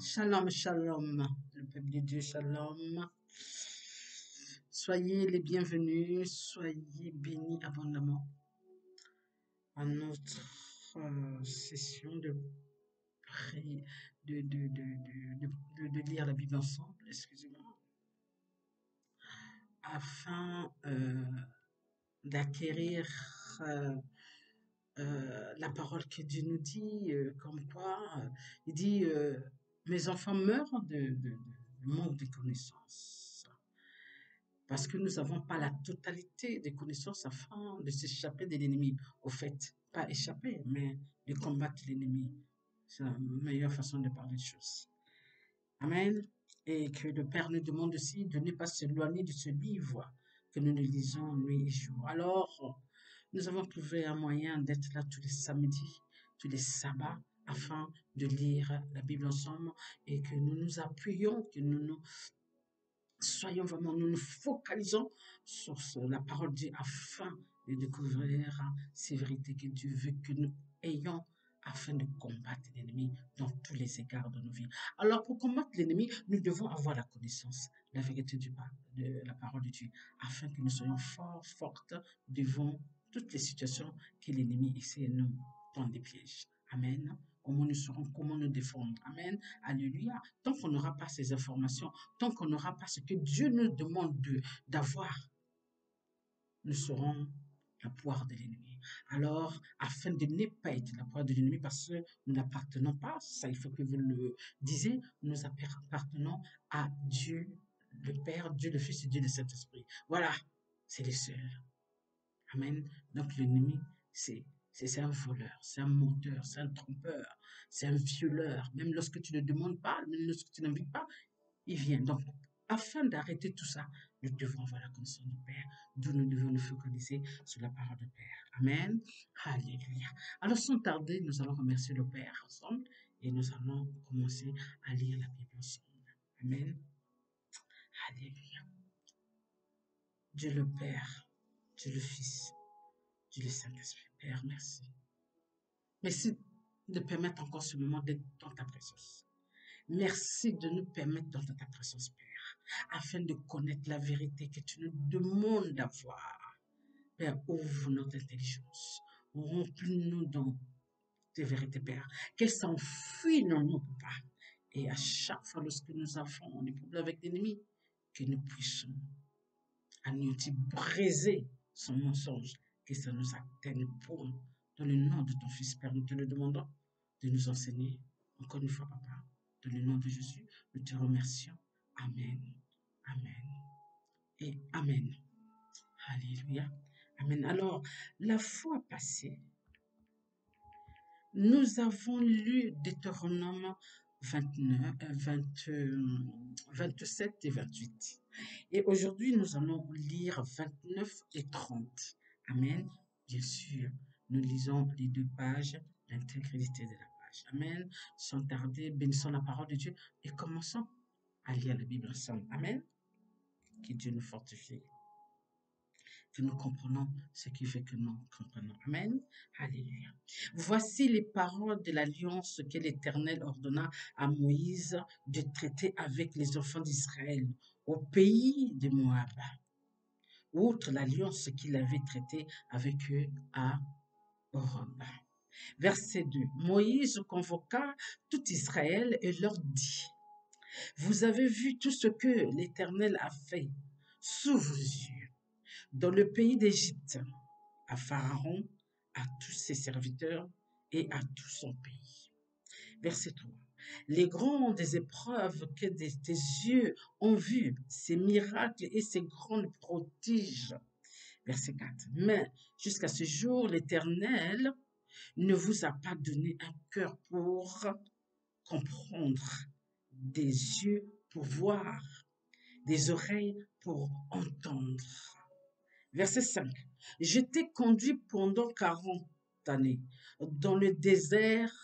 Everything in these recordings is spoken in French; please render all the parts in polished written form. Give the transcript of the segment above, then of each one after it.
Shalom, shalom, le peuple de Dieu, shalom. Soyez les bienvenus, soyez bénis abondamment à notre session de, de lire la Bible ensemble, excusez-moi, afin d'acquérir la parole que Dieu nous dit, comme quoi, il dit, mes enfants meurent de manque de connaissances. Parce que nous n'avons pas la totalité des connaissances afin de s'échapper de l'ennemi. Au fait, pas échapper, mais de combattre l'ennemi. C'est la meilleure façon de parler des choses. Amen. Et que le Père nous demande aussi de ne pas s'éloigner de ce livre que nous lisons nuit et jour. Alors, nous avons trouvé un moyen d'être là tous les samedis, tous les sabbats, afin de lire la Bible ensemble et que nous nous appuyions, que nous soyons vraiment, nous nous focalisons sur la parole de Dieu afin de découvrir ces vérités que Dieu veut que nous ayons afin de combattre l'ennemi dans tous les égards de nos vies. Alors, pour combattre l'ennemi, nous devons avoir la connaissance, la vérité de la parole de Dieu, afin que nous soyons fortes devant toutes les situations que l'ennemi essaie de nous tendre des pièges. Amen. Comment nous saurons comment nous défendre. Amen. Alléluia. Tant qu'on n'aura pas ces informations, tant qu'on n'aura pas ce que Dieu nous demande d'avoir, nous serons la poire de l'ennemi. Alors, afin de ne pas être la poire de l'ennemi, parce que nous n'appartenons pas, ça il faut que vous le disiez, nous appartenons à Dieu le Père, Dieu le Fils et Dieu le Saint-Esprit. Voilà, c'est les seuls. Amen. Donc l'ennemi, c'est un voleur, c'est un menteur, c'est un trompeur, c'est un violeur. Même lorsque tu ne demandes pas, même lorsque tu n'invites pas, il vient. Donc, afin d'arrêter tout ça, nous devons avoir la connaissance du Père, d'où nous devons nous focaliser sur la parole du Père. Amen. Alléluia. Alors, sans tarder, nous allons remercier le Père ensemble et nous allons commencer à lire la Bible ensemble. Amen. Alléluia. Dieu le Père, Dieu le Fils, Dieu le Saint-Esprit. Père, merci. Merci de permettre encore ce moment d'être dans ta présence. Merci de nous permettre d'entrer dans ta présence, Père, afin de connaître la vérité que tu nous demandes d'avoir. Père, ouvre notre intelligence. Remplis-nous dans tes vérités, Père. Qu'elles s'enfuient dans nos pas. Et à chaque fois, lorsque nous avons des problèmes avec l'ennemi, que nous puissions anéantir, briser son mensonge, que ça nous atteigne point. Dans le nom de ton Fils, Père, nous te le demandons de nous enseigner. Encore une fois, Papa, dans le nom de Jésus, nous te remercions. Amen. Amen. Et Amen. Alléluia. Amen. Alors, la fois passée, nous avons lu Deutéronome 27 et 28. Et aujourd'hui, nous allons lire 29 et 30. Amen. Bien sûr, nous lisons les deux pages, l'intégralité de la page. Amen. Sans tarder, bénissons la parole de Dieu et commençons à lire la Bible ensemble. Amen. Que Dieu nous fortifie. Que nous comprenons ce qui fait que nous comprenons. Amen. Alléluia. Voici les paroles de l'alliance que l'Éternel ordonna à Moïse de traiter avec les enfants d'Israël au pays de Moab. Outre l'alliance qu'il avait traitée avec eux à Horeb. Verset 2. Moïse convoqua tout Israël et leur dit: Vous avez vu tout ce que l'Éternel a fait sous vos yeux dans le pays d'Égypte, à Pharaon, à tous ses serviteurs et à tout son pays. Verset 3. Les grandes épreuves que tes yeux ont vues, ces miracles et ces grands prodiges. Verset 4. Mais jusqu'à ce jour, l'Éternel ne vous a pas donné un cœur pour comprendre, des yeux pour voir, des oreilles pour entendre. Verset 5. Je t'ai conduit pendant 40 années dans le désert.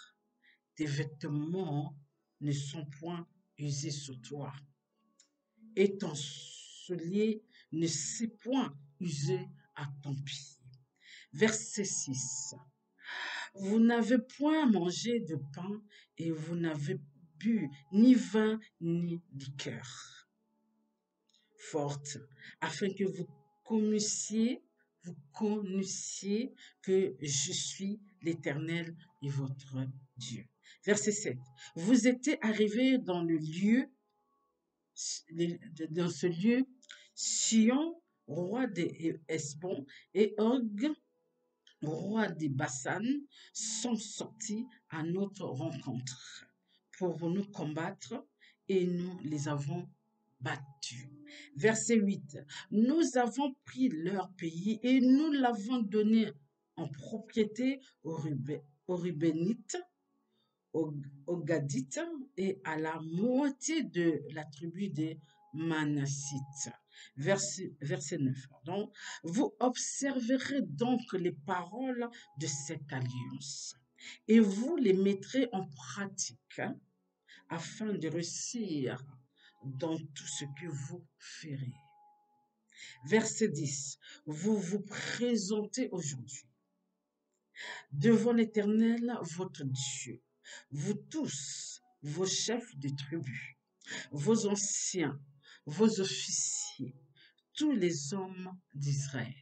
Tes vêtements ne sont point usés sur toi, et ton soulier ne s'est point usé à ton pied. Verset 6. Vous n'avez point mangé de pain et vous n'avez bu ni vin ni liqueur forte, afin que vous connaissiez que je suis l'Éternel et votre Dieu. Verset 7. Vous étiez arrivés dans ce lieu, Sion, roi des Hesbon, et Og, roi des Bassan, sont sortis à notre rencontre pour nous combattre et nous les avons battus. Verset 8. Nous avons pris leur pays et nous l'avons donné en propriété aux Rubénites, aux Gadites et à la moitié de la tribu des Manassites. Verset 9. Pardon. Vous observerez donc les paroles de cette alliance et vous les mettrez en pratique afin de réussir dans tout ce que vous ferez. Verset 10. Vous vous présentez aujourd'hui devant l'Éternel, votre Dieu, vous tous, vos chefs de tribus, vos anciens, vos officiers, tous les hommes d'Israël.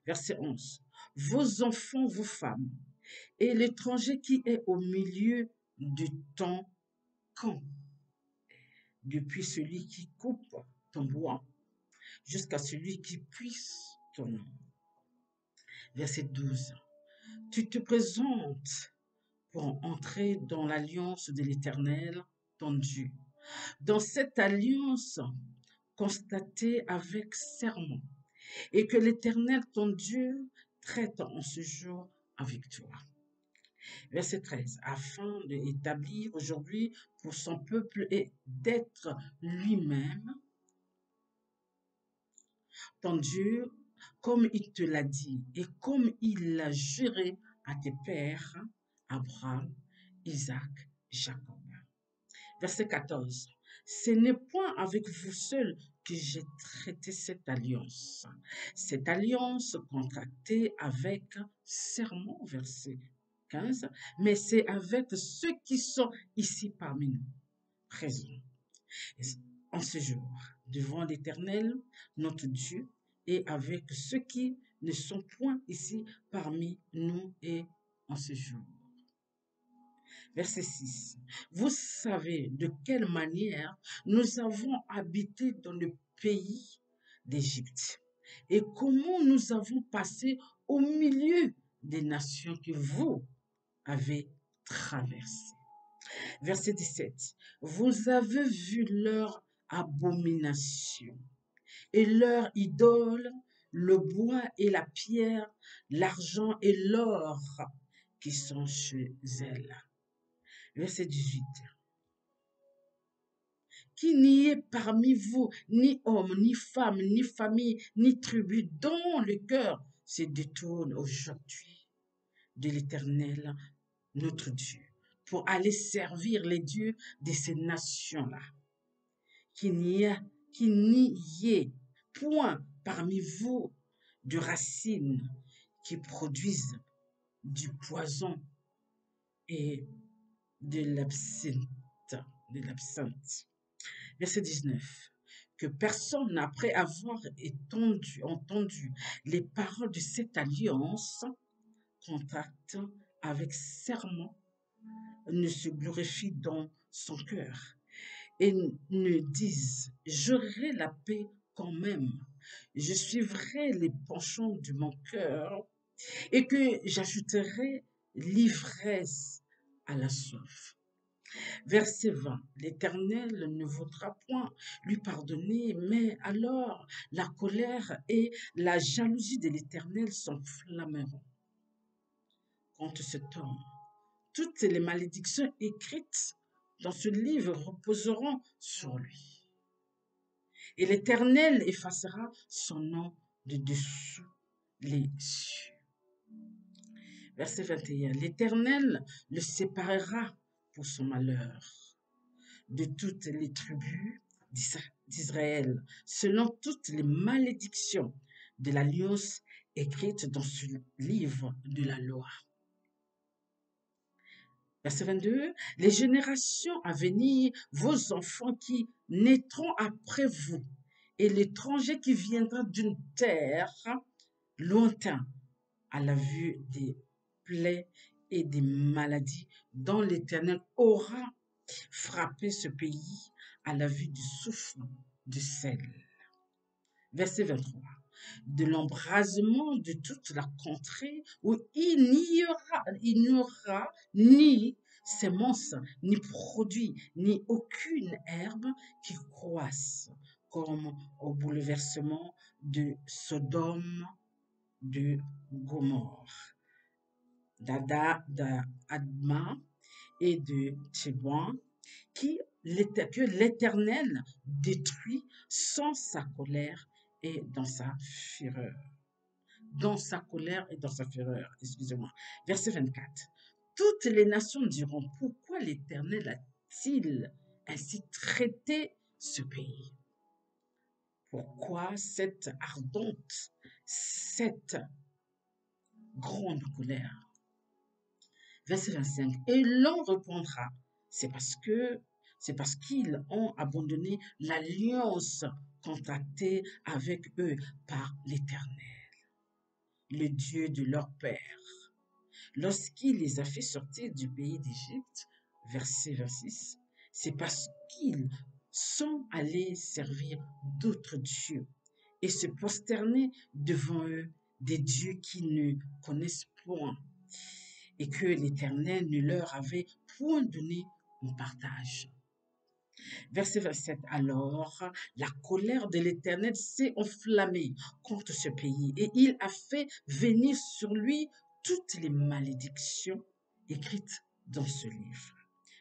Verset 11. Vos enfants, vos femmes, et l'étranger qui est au milieu du temps camp, depuis celui qui coupe ton bois jusqu'à celui qui puise ton eau. Verset 12. Tu te présentes pour entrer dans l'alliance de l'Éternel, ton Dieu. Dans cette alliance constatée avec serment, et que l'Éternel, ton Dieu, traite en ce jour avec toi. Verset 13. Afin d'établir aujourd'hui pour son peuple et d'être lui-même, ton Dieu, comme il te l'a dit et comme il l'a juré à tes pères, Abraham, Isaac, Jacob. Verset 14. Ce n'est point avec vous seuls que j'ai traité cette alliance. Cette alliance contractée avec serment, verset 15, mais c'est avec ceux qui sont ici parmi nous, présents, en ce jour, devant l'Éternel, notre Dieu, et avec ceux qui ne sont point ici parmi nous et en ce jour. Verset 6. Vous savez de quelle manière nous avons habité dans le pays d'Égypte et comment nous avons passé au milieu des nations que vous avez traversées. Verset 17. Vous avez vu leur abomination et leur idole, le bois et la pierre, l'argent et l'or qui sont chez elles. Verset 18. Qu'il n'y ait parmi vous ni homme, ni femme, ni famille, ni tribu dont le cœur se détourne aujourd'hui de l'Éternel, notre Dieu, pour aller servir les dieux de ces nations-là. Qu'il n'y ait point parmi vous de racines qui produisent du poison et de l'absinthe. Verset 19. Que personne, après avoir entendu les paroles de cette alliance contracte avec serment, ne se glorifie dans son cœur et ne dise, j'aurai la paix quand même, je suivrai les penchants de mon cœur et que j'ajouterai l'ivresse à la soif. Verset 20. L'Éternel ne voudra point lui pardonner, mais alors la colère et la jalousie de l'Éternel s'enflammeront contre cet homme. Toutes les malédictions écrites dans ce livre reposeront sur lui. Et l'Éternel effacera son nom de dessous les cieux. Verset 21. L'Éternel le séparera pour son malheur de toutes les tribus d'Israël, selon toutes les malédictions de l'alliance écrite dans ce livre de la loi. Verset 22, les générations à venir, vos enfants qui naîtront après vous, et l'étranger qui viendra d'une terre lointaine, à la vue des plaies et des maladies dont l'Éternel aura frappé ce pays, à la vue du souffle du sel. Verset 23. De l'embrasement de toute la contrée où il n'y aura ni sémence, ni produit, ni aucune herbe qui croisse, comme au bouleversement de Sodome, de Gomorrhe, d'Adma et de Tchéban, que l'Éternel détruit sans sa colère et dans sa fureur. Dans sa colère et dans sa fureur, excusez-moi. Verset 24. Toutes les nations diront, pourquoi l'Éternel a-t-il ainsi traité ce pays? Pourquoi cette ardente, cette grande colère? Verset 25. Et l'on répondra, c'est parce qu'ils ont abandonné l'alliance contractée avec eux par l'Éternel, le Dieu de leur père, lorsqu'il les a fait sortir du pays d'Égypte. Verset 26. C'est parce qu'ils sont allés servir d'autres dieux et se prosterner devant eux, des dieux qui ne connaissent point, et que l'Éternel ne leur avait point donné en partage. Verset 27. Alors, la colère de l'Éternel s'est enflammée contre ce pays, et il a fait venir sur lui toutes les malédictions écrites dans ce livre.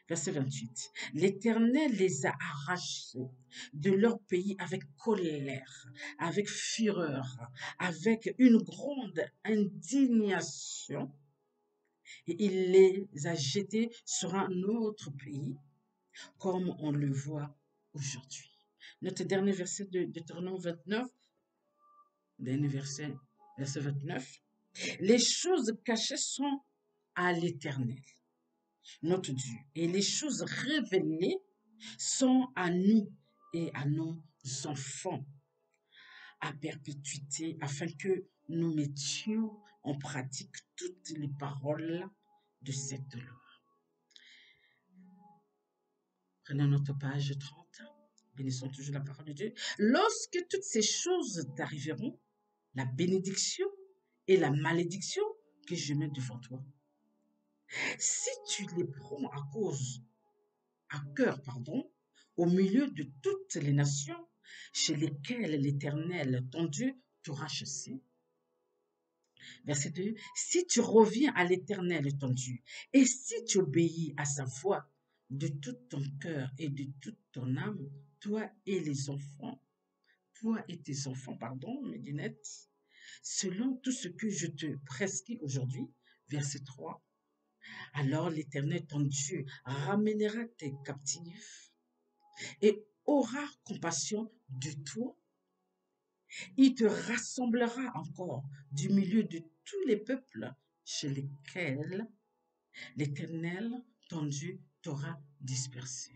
Verset 28. L'Éternel les a arrachés de leur pays avec colère, avec fureur, avec une grande indignation, et il les a jetés sur un autre pays, comme on le voit aujourd'hui. Notre dernier verset de Deutéronome 29, dernier verset 29. Les choses cachées sont à l'Éternel, notre Dieu, et les choses révélées sont à nous et à nos enfants à perpétuité, afin que nous mettions en pratique toutes les paroles de cette loi. Prenons notre page 30. Bénissons toujours la parole de Dieu. Lorsque toutes ces choses t'arriveront, la bénédiction et la malédiction que je mets devant toi, si tu les prends à cœur, au milieu de toutes les nations chez lesquelles l'Éternel, ton Dieu, t'aura chassé. Verset 2. Si tu reviens à l'Éternel, ton Dieu, et si tu obéis à sa voix de tout ton cœur et de toute ton âme, toi et tes enfants, Médinette, selon tout ce que je te prescris aujourd'hui, verset 3, alors l'Éternel, ton Dieu, ramènera tes captifs et aura compassion de toi. Il te rassemblera encore du milieu de tous les peuples chez lesquels l'Éternel, ton Dieu, t'aura dispersé.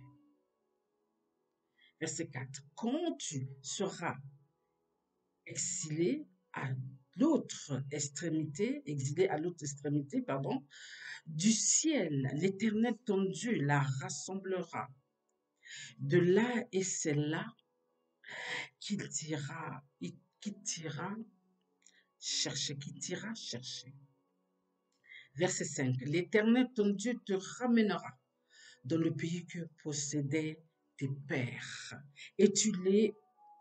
Verset 4. Quand tu seras exilé à exilé à l'autre extrémité, du ciel, l'Éternel, ton Dieu, la rassemblera. De là et c'est là qu'il t'ira chercher. Verset 5. L'Éternel, ton Dieu, te ramènera dans le pays que possédaient tes pères, et tu les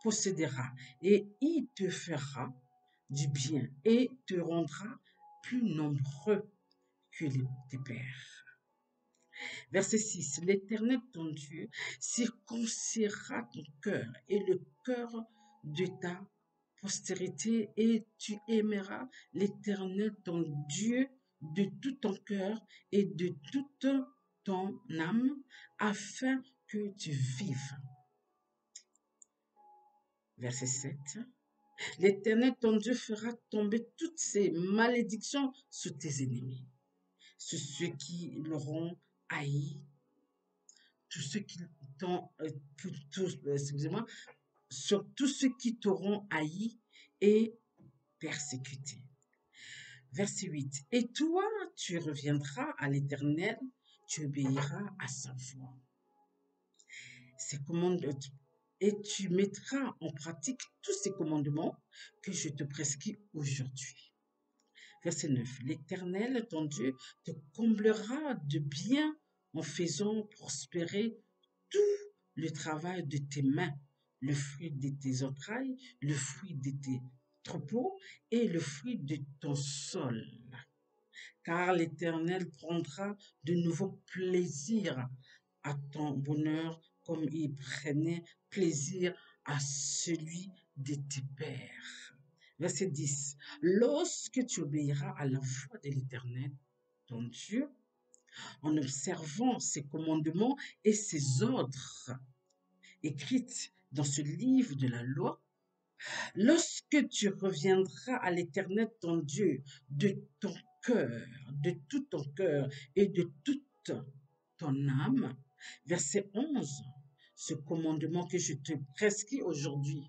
posséderas, et il te fera du bien, et te rendra plus nombreux que tes pères. Verset 6. L'Éternel, ton Dieu, circoncira ton cœur et le cœur de ta postérité, et tu aimeras l'Éternel, ton Dieu, de tout ton cœur et de toute ton âme, afin que tu vives. Verset 7. L'Éternel, ton Dieu, fera tomber toutes ces malédictions sur tes ennemis, sur ceux qui l'auront haï, tous ceux qui t'ont, excusez-moi, sur tous ceux qui t'auront haï et persécuté. Verset 8. Et toi, tu reviendras à l'Éternel, tu obéiras à sa voix. Ces commandements, et tu mettras en pratique tous ces commandements que je te prescris aujourd'hui. Verset 9. L'Éternel, ton Dieu, te comblera de bien en faisant prospérer tout le travail de tes mains, le fruit de tes entrailles, le fruit de tes troupeaux et le fruit de ton sol. Car l'Éternel prendra de nouveau plaisir à ton bonheur comme il prenait plaisir à celui de tes pères. Verset 10. Lorsque tu obéiras à la voix de l'Éternel, ton Dieu, en observant ses commandements et ses ordres écrits dans ce livre de la loi, lorsque tu reviendras à l'Éternel, ton Dieu, de ton cœur, de tout ton cœur et de toute ton âme, verset 11, ce commandement que je te prescris aujourd'hui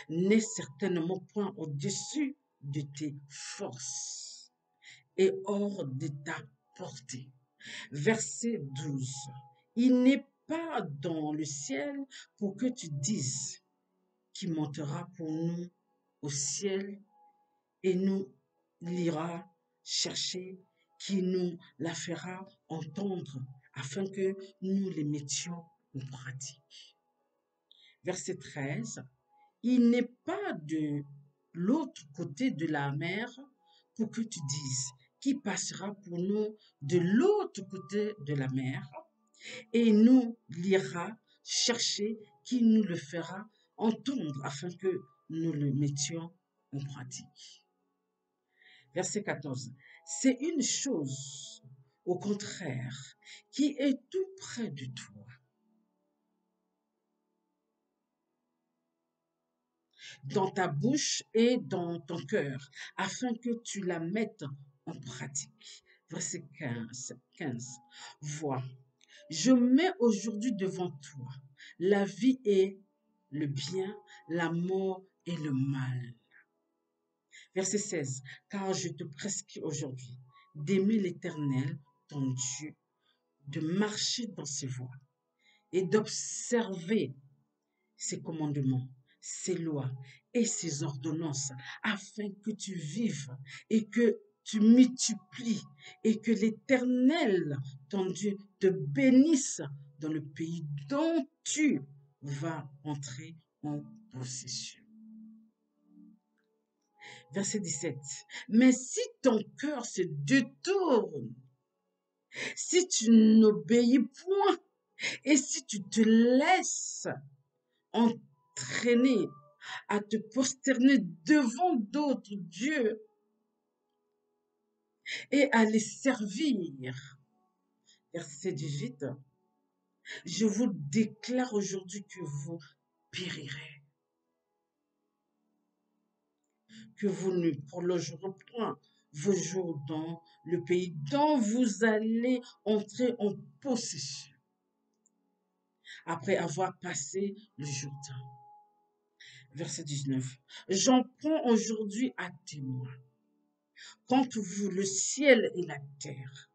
n'est certainement point au-dessus de tes forces et hors de ta portée. Verset 12. Il n'est pas dans le ciel pour que tu dises qui montera pour nous au ciel et nous l'ira chercher, qui nous la fera entendre afin que nous les mettions en pratique. Verset 13. Il n'est pas de l'autre côté de la mer pour que tu dises qui passera pour nous de l'autre côté de la mer et nous l'ira chercher, qui nous le fera entendre afin que nous le mettions en pratique. Verset 14. C'est une chose, au contraire, qui est tout près de toi, dans ta bouche et dans ton cœur, afin que tu la mettes en pratique. Verset 15. Vois, je mets aujourd'hui devant toi la vie et le bien, la mort et le mal. Verset 16. Car je te prescris aujourd'hui d'aimer l'Éternel, ton Dieu, de marcher dans ses voies et d'observer ses commandements, ses lois et ses ordonnances, afin que tu vives et que tu multiplies et que l'Éternel, ton Dieu, te bénisse dans le pays dont tu vas entrer en possession. Verset 17. Mais si ton cœur se détourne, si tu n'obéis point et si tu te laisses entraîner à te prosterner devant d'autres dieux et à les servir. Verset 18. Je vous déclare aujourd'hui que vous périrez, que vous ne prolongerez point vos jours dans le pays dont vous allez entrer en possession après avoir passé le Jourdain. Verset 19. J'en prends aujourd'hui à témoin contre vous le ciel et la terre.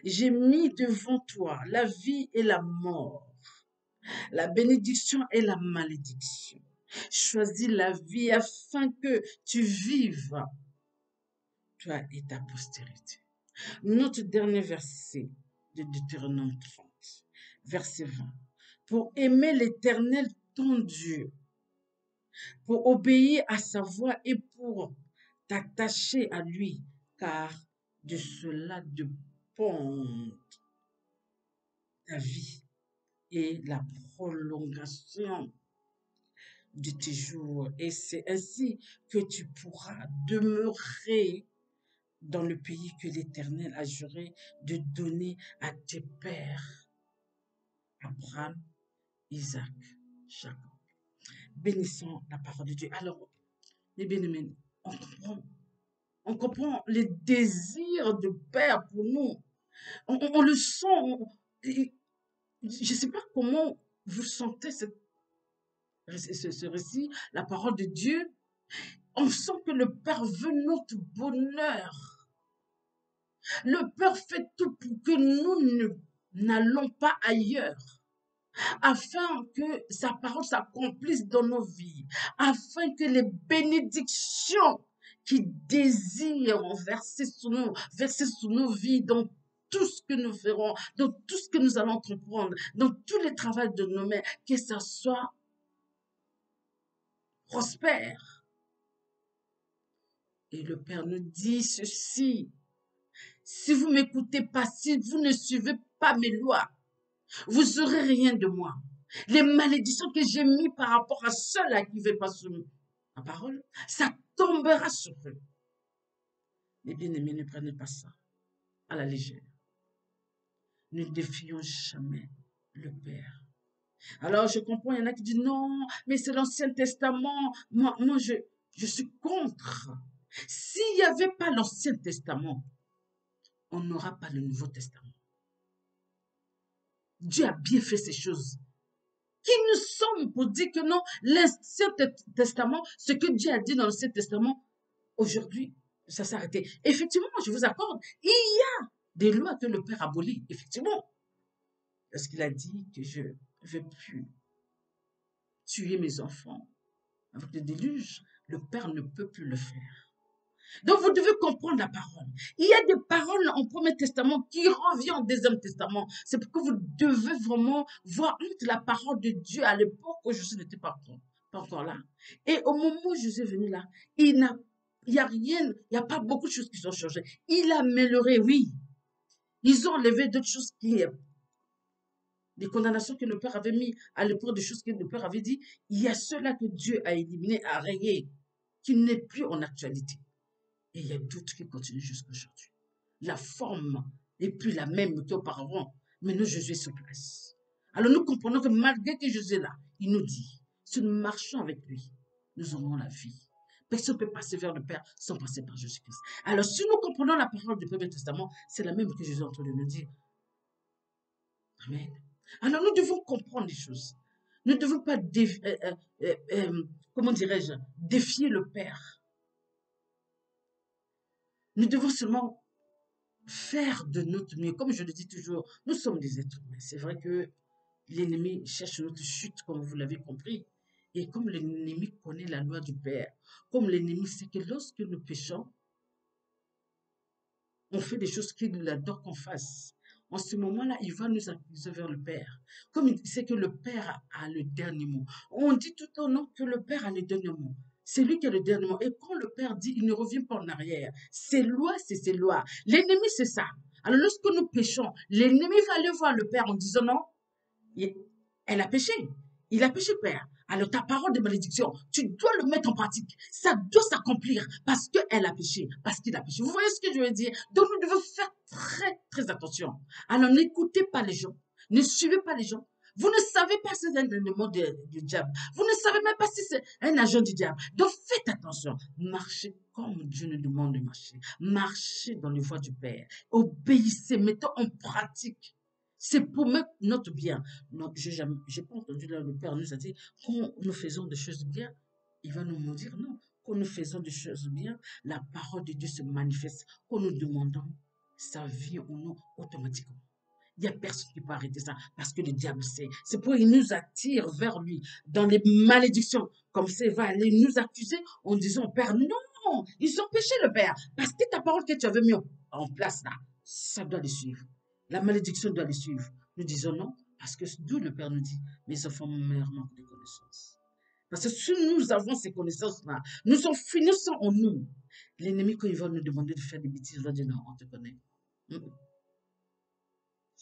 J'ai mis devant toi la vie et la mort, la bénédiction et la malédiction. Choisis la vie afin que tu vives, toi et ta postérité. Notre dernier verset de Deutéronome 30, verset 20. Pour aimer l'Éternel, ton Dieu, pour obéir à sa voix et pour t'attacher à lui, car de cela dépend ta vie et la prolongation de tes jours. Et c'est ainsi que tu pourras demeurer dans le pays que l'Éternel a juré de donner à tes pères, Abraham, Isaac, Jacob. Bénissons la parole de Dieu. Alors, les bien-aimés, on comprend les désirs de Père pour nous. On le sent. Je ne sais pas comment vous sentez ce récit, la parole de Dieu. On sent que le Père veut notre bonheur. Le Père fait tout pour que nous n'allons pas ailleurs, afin que sa parole s'accomplisse dans nos vies, afin que les bénédictions qu'il désire verser sur nos vies, dans tout ce que nous ferons, dans tout ce que nous allons entreprendre, dans tous les travaux de nos mains, que ça soit prospère. Et le Père nous dit ceci: si vous m'écoutez pas, si vous ne suivez pas mes lois, vous n'aurez rien de moi. Les malédictions que j'ai mises par rapport à ceux-là qui ne veulent pas sur ma parole, ça tombera sur eux. Les bien-aimés, ne prenez pas ça à la légère. Ne défions jamais le Père. Alors, je comprends, il y en a qui disent non, mais c'est l'Ancien Testament. Moi je suis contre. S'il n'y avait pas l'Ancien Testament, on n'aura pas le Nouveau Testament. Dieu a bien fait ces choses. Qui nous sommes pour dire que non, l'Ancien Testament, ce que Dieu a dit dans l'Ancien Testament, aujourd'hui, ça s'est arrêté. Effectivement, je vous accorde, il y a des lois que le Père abolit, effectivement. Parce qu'il a dit que je ne vais plus tuer mes enfants avec le déluge. Le Père ne peut plus le faire. Donc, vous devez comprendre la parole. Il y a des paroles en Premier Testament qui reviennent en Deuxième Testament. C'est pour que vous devez vraiment voir la parole de Dieu à l'époque où Jésus n'était pas encore là. Et au moment où Jésus est venu là, il n'y a rien, il n'y a pas beaucoup de choses qui sont changées. Il a amélioré, oui. Ils ont enlevé d'autres choses des condamnations que le Père avait mis à l'époque, des choses que le Père avait dit. Il y a ceux-là que Dieu a éliminés, a rayés, qui n'est plus en actualité. Et il y a d'autres qui continuent jusqu'à aujourd'hui. La forme n'est plus la même qu'auparavant, mais nous, Jésus est sur place. Alors nous comprenons que malgré que Jésus est là, il nous dit, si nous marchons avec lui, nous aurons la vie. Personne ne peut passer vers le Père sans passer par Jésus-Christ. Alors si nous comprenons la parole du Premier Testament, c'est la même que Jésus est en train de nous dire. Amen. Alors nous devons comprendre les choses. Nous ne devons pas, comment dirais-je, défier le Père. Nous devons seulement faire de notre mieux. Comme je le dis toujours, nous sommes des êtres humains. C'est vrai que l'ennemi cherche notre chute, comme vous l'avez compris. Et comme l'ennemi connaît la loi du Père, comme l'ennemi sait que lorsque nous péchons, on fait des choses qu'il adore qu'on fasse. En ce moment-là, il va nous accuser vers le Père. Comme il sait que le Père a le dernier mot. On dit tout au long que le Père a le dernier mot. C'est lui qui a le dernier mot. Et quand le Père dit, il ne revient pas en arrière. Ses lois, c'est ses lois. L'ennemi, c'est ça. Alors lorsque nous péchons, l'ennemi va aller voir le Père en disant non, elle a péché. Il a péché, Père. Alors ta parole de malédiction, tu dois le mettre en pratique. Ça doit s'accomplir parce qu'elle a péché, parce qu'il a péché. Vous voyez ce que je veux dire? Donc nous devons faire très, très attention. Alors n'écoutez pas les gens. Ne suivez pas les gens. Vous ne savez pas si c'est un élément du diable. Vous ne savez même pas si c'est un agent du diable. Donc faites attention. Marchez comme Dieu nous demande de marcher. Marchez dans les voies du Père. Obéissez, mettez en pratique. C'est pour notre bien. Non, je n'ai pas entendu là, le Père nous a dit, quand nous faisons des choses bien, il va nous dire non. Quand nous faisons des choses bien, la parole de Dieu se manifeste. Quand nous demandons, ça vient au nous automatiquement. Il n'y a personne qui peut arrêter ça parce que le diable sait. C'est pour qu'il nous attire vers lui dans les malédictions. Comme ça, il va aller nous accuser en disant, Père, non, ils ont péché le Père. Parce que ta parole que tu avais mis en place là, ça doit les suivre. La malédiction doit les suivre. Nous disons non, parce que d'où le Père nous dit, mes enfants meurent manque de connaissances. Parce que si nous avons ces connaissances-là, nous en finissons en nous. L'ennemi, quand il va nous demander de faire des bêtises, il va dire non, on te connaît. Je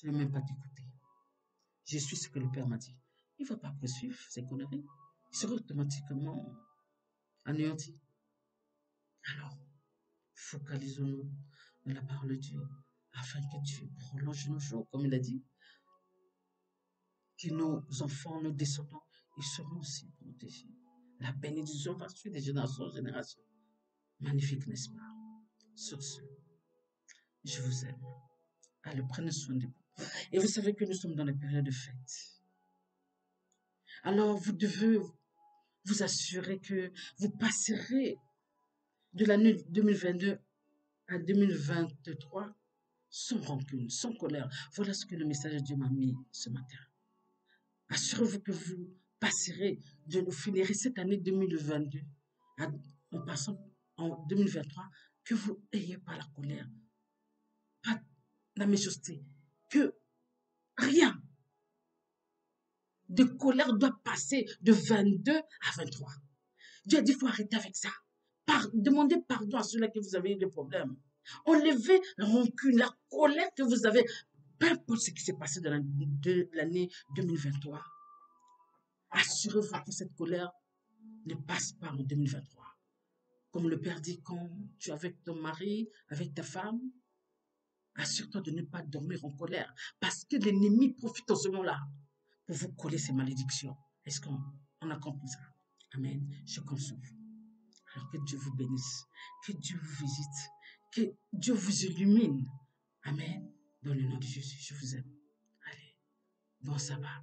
ne vais même pas t'écouter. Je suis ce que le Père m'a dit. Il ne va pas poursuivre ces conneries. Il sera automatiquement anéanti. Alors, focalisons-nous dans la parole de Dieu afin que Dieu prolonge nos jours, comme il a dit. Que nos enfants, nos descendants, ils seront aussi protégés. La bénédiction va suivre de génération en génération. Magnifique, n'est-ce pas? Sur ce, je vous aime. Allez, prenez soin de vous. Et vous savez que nous sommes dans la période de fête. Alors, vous devez vous assurer que vous passerez de l'année 2022 à 2023 sans rancune, sans colère. Voilà ce que le message de Dieu m'a mis ce matin. Assurez-vous que vous passerez, vous finirez cette année 2022 en passant en 2023, que vous n'ayez pas la colère, pas la méchanceté, que rien de colère doit passer de 22 à 23. Dieu a dit, il faut arrêter avec ça. Demandez pardon à ceux-là que vous avez eu des problèmes. Enlevez la rancune, la colère que vous avez, peu importe ce qui s'est passé dans l'année 2023. Assurez-vous que cette colère ne passe pas en 2023. Comme le Père dit, quand tu es avec ton mari, avec ta femme, assure-toi de ne pas dormir en colère. Parce que l'ennemi profite en ce moment-là pour vous coller ces malédictions. Est-ce qu'on a compris ça? Amen. Je conçois. Alors que Dieu vous bénisse, que Dieu vous visite, que Dieu vous illumine. Amen. Dans le nom de Jésus, je vous aime. Allez, bon sabbat.